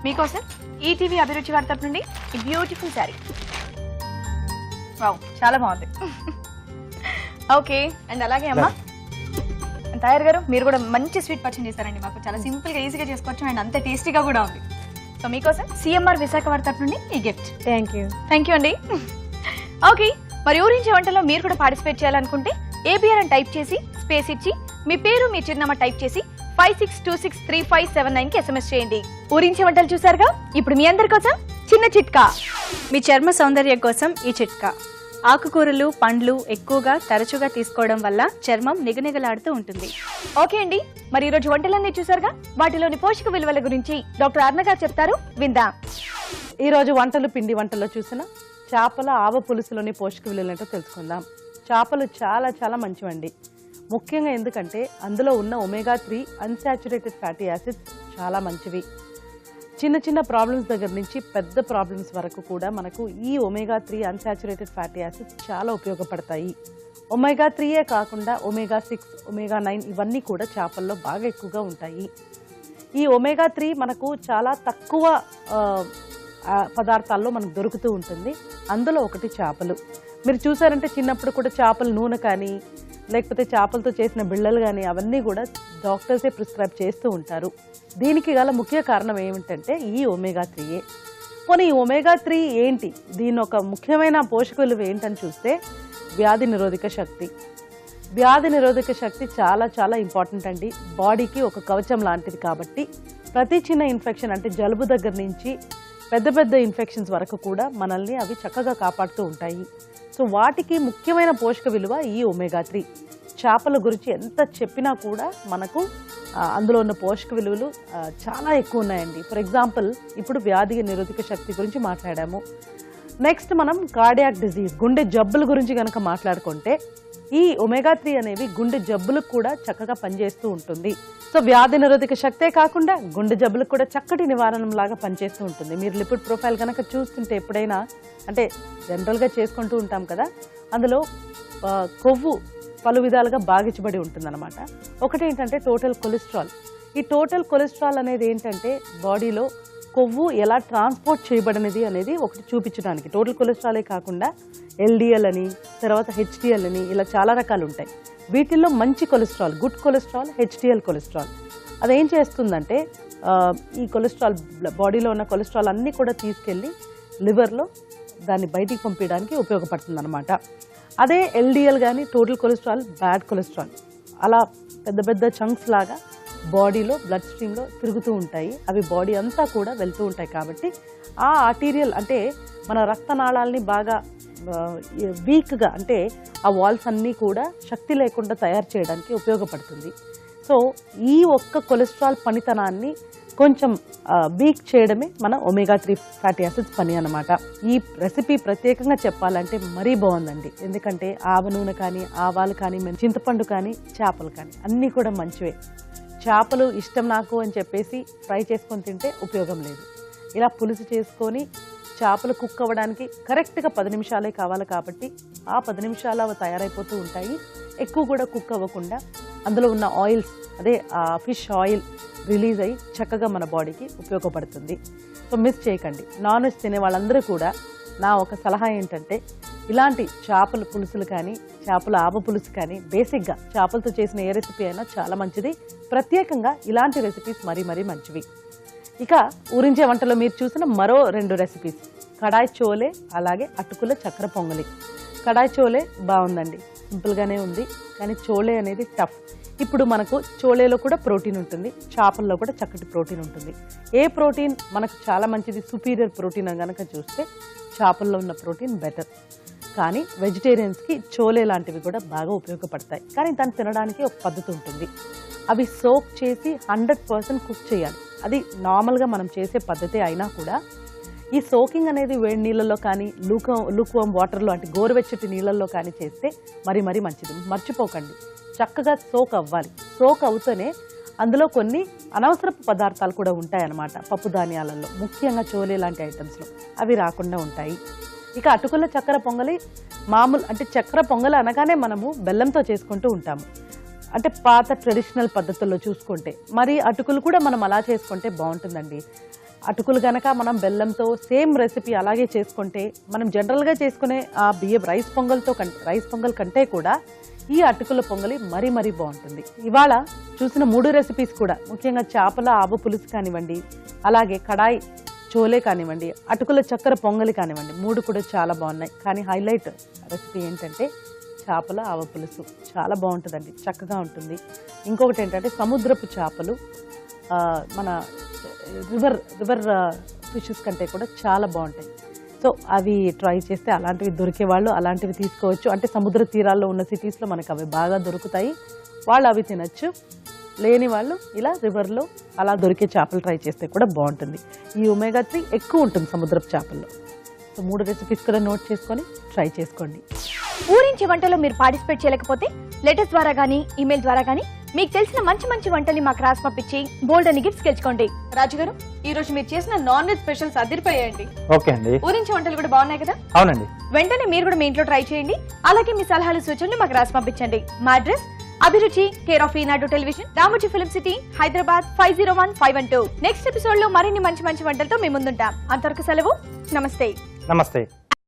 మీకోసం ఈటీవీ అభిరుచి వారి తరపు నుండి ఈ బ్యూటిఫుల్ శారీ. వావ్, చాలా బాగుంది. ఓకే. అండ్ అలాగే అమ్మా తయారు గారు, మీరు కూడా మంచి స్వీట్ పరిచయం చేశారండి మాకు. చాలా సింపుల్ గా ఈజీగా చేసుకోవచ్చు అండ్ అంత టేస్టీగా కూడా ఉంది. సో మీకోసం సిఎంఆర్ విశాఖ వారి తరపు నుండి ఈ గిఫ్ట్. థ్యాంక్ యూ అండి. ఓకే, మరి ఊరించే వంటలో మీరు కూడా పార్టిసిపేట్ చేయాలనుకుంటే ఏబిఆర్ అని టైప్ చేసి స్పేస్ ఇచ్చి మీ పేరు మీ చిరునామా టైప్ చేసి 56263579 కి SMS చేయండి. ఊరించే వంటలు చూసారుగా, ఇప్పుడు మీ అందరి కోసం చిన్న చిట్కా. మీ చర్మ సౌందర్యం కోసం ఈ చిట్కా. ఆకుకూరలు, పండ్లు ఎక్కువగా తరచుగా తీసుకోవడం వల్ల చర్మం నిగనిగలాడుతూ ఉంటుంది. ఓకే అండి, మరి ఈరోజు వంటలన్నీ చూసారుగా, వాటిలోని పోషక విలువల గురించి డాక్టర్ అర్ణ గారు చెప్తారు, విందాం. ఈరోజు వంటలు పిండి వంటల్లో చూసిన చేపల ఆవ పులుసులోని పోషక విలువలు తెలుసుకుందాం. చేపలు చాలా చాలా మంచివండి, ముఖ్యంగా ఎందుకంటే అందులో ఉన్న ఒమేగా 3 అన్సాచురేటెడ్ ఫ్యాటీ యాసిడ్స్ చాలా మంచివి. చిన్న చిన్న ప్రాబ్లమ్స్ దగ్గర నుంచి పెద్ద ప్రాబ్లమ్స్ వరకు కూడా మనకు ఈ omega-3 అన్సాచురేటెడ్ ఫ్యాటీ యాసిడ్స్ చాలా ఉపయోగపడతాయి. omega-3 కాకుండా omega-6, omega-9 ఇవన్నీ కూడా చేపల్లో బాగా ఎక్కువగా ఉంటాయి. ఈ omega-3 మనకు చాలా తక్కువ పదార్థాల్లో మనకు దొరుకుతూ ఉంటుంది. అందులో ఒకటి చేపలు. మీరు చూసారంటే చిన్నప్పుడు కూడా చేపల నూనె కానీ లేకపోతే చేపలతో చేసిన బిళ్ళలు కానీ అవన్నీ కూడా డాక్టర్సే ప్రిస్క్రైబ్ చేస్తూ ఉంటారు. దీనికి గల ముఖ్య కారణం ఏమిటంటే ఈ omega-3. పోనీ ఈ omega-3 ఏంటి, దీని ఒక ముఖ్యమైన పోషక విలువ ఏంటని చూస్తే వ్యాధి నిరోధక శక్తి. వ్యాధి నిరోధక శక్తి చాలా చాలా ఇంపార్టెంట్ అండి. బాడీకి ఒక కవచం లాంటిది. కాబట్టి ప్రతి చిన్న ఇన్ఫెక్షన్ అంటే జలుబు దగ్గర నుంచి పెద్ద పెద్ద ఇన్ఫెక్షన్స్ వరకు కూడా మనల్ని అవి చక్కగా కాపాడుతూ ఉంటాయి. సో వాటికి ముఖ్యమైన పోషక విలువ ఈ omega-3. చేపల గురించి ఎంత చెప్పినా కూడా మనకు అందులో ఉన్న పోషక విలువలు చాలా ఎక్కువ ఉన్నాయండి. ఫర్ ఎగ్జాంపుల్ ఇప్పుడు వ్యాధి నిరోధక శక్తి గురించి మాట్లాడాము. నెక్స్ట్ మనం కార్డియాక్ డిజీజ్, గుండె జబ్బుల గురించి కనుక మాట్లాడుకుంటే ఈ omega-3 అనేవి గుండె జబ్బులకు కూడా చక్కగా పనిచేస్తూ ఉంటుంది. సో వ్యాధి నిరోధక శక్తే కాకుండా గుండె జబ్బులకు కూడా చక్కటి నివారణలాగా పనిచేస్తూ ఉంటుంది. మీరు లిపిడ్ ప్రొఫైల్ కనుక చూస్తుంటే ఎప్పుడైనా అంటే జనరల్గా చేసుకుంటూ ఉంటాం కదా, అందులో కొవ్వు పలు విధాలుగా భాగించబడి ఉంటుందన్నమాట. ఒకటి ఏంటంటే టోటల్ కొలెస్ట్రాల్. ఈ టోటల్ కొలెస్ట్రాల్ అనేది ఏంటంటే బాడీలో కొవ్వు ఎలా ట్రాన్స్పోర్ట్ చేయబడినది అనేది ఒకటి చూపించడానికి. టోటల్ కొలెస్ట్రాలే కాకుండా LDL అని, తర్వాత HDL అని, ఇలా చాలా రకాలు ఉంటాయి. వీటిల్లో మంచి cholesterol, good cholesterol, HDL cholesterol. అదేం చేస్తుందంటే ఈ కొలెస్ట్రాల్ బాడీలో ఉన్న కొలెస్ట్రాల్ అన్నీ కూడా తీసుకెళ్ళి లివర్లో దాన్ని బయటికి పంపించడానికి ఉపయోగపడుతుంది అనమాట. అదే LDL కానీ టోటల్ కొలెస్ట్రాల్, బ్యాడ్ కొలెస్ట్రాల్ అలా పెద్ద పెద్ద చంక్స్ లాగా బాడీలో బ్లడ్ స్ట్రీమ్లో తిరుగుతూ ఉంటాయి. అవి బాడీ అంతా కూడా వెళ్తూ ఉంటాయి. కాబట్టి ఆ ఆర్టీరియల్ అంటే మన రక్తనాళాలని బాగా వీక్గా అంటే ఆ వాల్స్ అన్నీ కూడా శక్తి లేకుండా తయారు చేయడానికి ఉపయోగపడుతుంది. సో ఈ ఒక్క కొలెస్ట్రాల్ పనితనాన్ని కొంచెం వీక్ చేయడమే మన omega-3 ఫ్యాటీ యాసిడ్స్ పని అన్నమాట. ఈ రెసిపీ ప్రత్యేకంగా చెప్పాలంటే మరీ బాగుందండి. ఎందుకంటే ఆవ నూనె కానీ, ఆవాలు కానీ, చింతపండు కానీ, చేపలు కానీ అన్నీ కూడా మంచివే. చేపలు ఇష్టం నాకు అని చెప్పేసి ఫ్రై చేసుకొని తింటే ఉపయోగం లేదు. ఇలా పులుసు చేసుకొని చేపలు కుక్ అవ్వడానికి కరెక్ట్గా 10 నిమిషాలే కావాలి. కాబట్టి ఆ 10 నిమిషాలు అవి తయారైపోతూ ఉంటాయి. ఎక్కువ కూడా కుక్ అవ్వకుండా అందులో ఉన్న ఆయిల్స్, అదే ఆ ఫిష్ ఆయిల్ రిలీజ్ అయ్యి చక్కగా మన బాడీకి ఉపయోగపడుతుంది. సో మిస్ చేయకండి. నాన్ వెజ్ తినే వాళ్ళందరూ కూడా నా ఒక సలహా ఏంటంటే ఇలాంటి చేపల పులుసులు కానీ, చేపల ఆవ పులుసు కానీ, బేసిక్గా చేపలతో చేసిన ఏ రెసిపీ అయినా చాలా మంచిది. ప్రత్యేకంగా ఇలాంటి రెసిపీస్ మరీ మరీ మంచివి. ఇక ఊరించే వంటలో మీరు చూసిన మరో 2 రెసిపీస్, కడాయి చోలే, అలాగే అటుకుల చక్కెర పొంగలి. కడాయి చోలే బాగుందండి, సింపుల్గానే ఉంది. కానీ చోలే అనేది టఫ్. ఇప్పుడు మనకు చోలేలో కూడా ప్రోటీన్ ఉంటుంది, చేపల్లో కూడా చక్కటి ప్రోటీన్ ఉంటుంది. ఏ ప్రోటీన్ మనకు చాలా మంచిది, సుపీరియర్ ప్రోటీన్ అని కనుక చూస్తే చేపల్లో ఉన్న ప్రోటీన్ బెటర్. కానీ వెజిటేరియన్స్కి చోలే లాంటివి కూడా బాగా ఉపయోగపడతాయి. కానీ దాన్ని తినడానికి ఒక పద్ధతి ఉంటుంది. అవి సోక్ చేసి 100% కుక్ చేయాలి. అది నార్మల్గా మనం చేసే పద్ధతి అయినా కూడా ఈ సోకింగ్ అనేది వేడి నీళ్ళల్లో కానీ, లూక్వామ్ వాటర్లో అంటే గోరువెచ్చటి నీళ్ళల్లో కానీ చేస్తే మరీ మరీ మంచిది. మర్చిపోకండి, చక్కగా సోక్ అవ్వాలి. సోక్ అవుతూనే అందులో కొన్ని అనవసరపు పదార్థాలు కూడా ఉంటాయన్నమాట. పప్పు ధాన్యాలలో, ముఖ్యంగా చోలే లాంటి ఐటమ్స్లో అవి రాకుండా ఉంటాయి. ఇక అటుకుల చక్కెర పొంగలి మామూలు అంటే చక్కెర పొంగలి అనగానే మనము బెల్లంతో చేసుకుంటూ ఉంటాము. అంటే పాత ట్రెడిషనల్ పద్ధతుల్లో చూసుకుంటే మరి అటుకులు కూడా మనం అలా చేసుకుంటే బాగుంటుందండి. అటుకులు గనక మనం బెల్లంతో సేమ్ రెసిపీ అలాగే చేసుకుంటే మనం జనరల్గా చేసుకునే ఆ బియ్యం రైస్ పొంగల్ కంటే కూడా ఈ అటుకుల పొంగలి మరీ మరీ బాగుంటుంది. ఇవాళ చూసిన 3 రెసిపీస్ కూడా ముఖ్యంగా చేపల ఆవ పులుసు కానివ్వండి, అలాగే కడాయి చోలే కానివ్వండి, అటుకుల చక్కెర పొంగలి కానివ్వండి, 3 కూడా చాలా బాగున్నాయి. కానీ హైలైట్ రెసిపీ ఏంటంటే చేపల ఆవ పులుసు. చాలా బాగుంటుందండి, చక్కగా ఉంటుంది. ఇంకొకటి ఏంటంటే సముద్రపు చేపలు మన రివర్ ఫిషెస్ కంటే కూడా చాలా బాగుంటాయి. సో అవి ట్రై చేస్తే అలాంటివి దొరికే వాళ్ళు అలాంటివి తీసుకోవచ్చు. అంటే సముద్ర తీరాల్లో ఉన్న సిటీస్లో మనకు అవి బాగా దొరుకుతాయి, వాళ్ళు అవి తినచ్చు. లేని వాళ్ళు ఇలా రివర్లో అలా దొరికే చేపలు ట్రై చేస్తే కూడా బాగుంటుంది. ఈ omega-3 ఎక్కువ ఉంటుంది సముద్రపు చేపల్లో. సో 3 రెసిపీస్ కూడా నోట్ చేసుకొని ట్రై చేసుకోండి. ఊరించే వంటలో మీరు పార్టిసిపేట్ చేయలేకపోతే లెటర్స్ ద్వారా కానీ, ఈమెయిల్ ద్వారా కానీ మీకు తెలిసిన మంచి మంచి వంటల్ని మాకు రాసి పంపించి బోల్డ్ అని గిఫ్ట్స్ గెలుచుకోండి. రాజు గారు, ఈ రోజు మీరు చేసిన నాన్ వెజ్ స్పెషల్స్ అదిరిపోయాయండి. ఓకే అండి. ఊరించి వంటలు కూడా బాగున్నాయి కదా? అవునండి. వెంటనే మీరు కూడా మీ ఇంట్లో ట్రై చేయండి. అలాగే మీ సలహాలు సూచనలు మాకు రాసి పంపించండి. మా అడ్రస్ అభిరుచి, care of Eenadu television, Ramoji film city, Hyderabad 501512. Next episode లో మరిన్ని మంచి మంచి వంటలతో మీ ముందుంటాం. అంతవరకు సెలవు. నమస్తే. నమస్తే.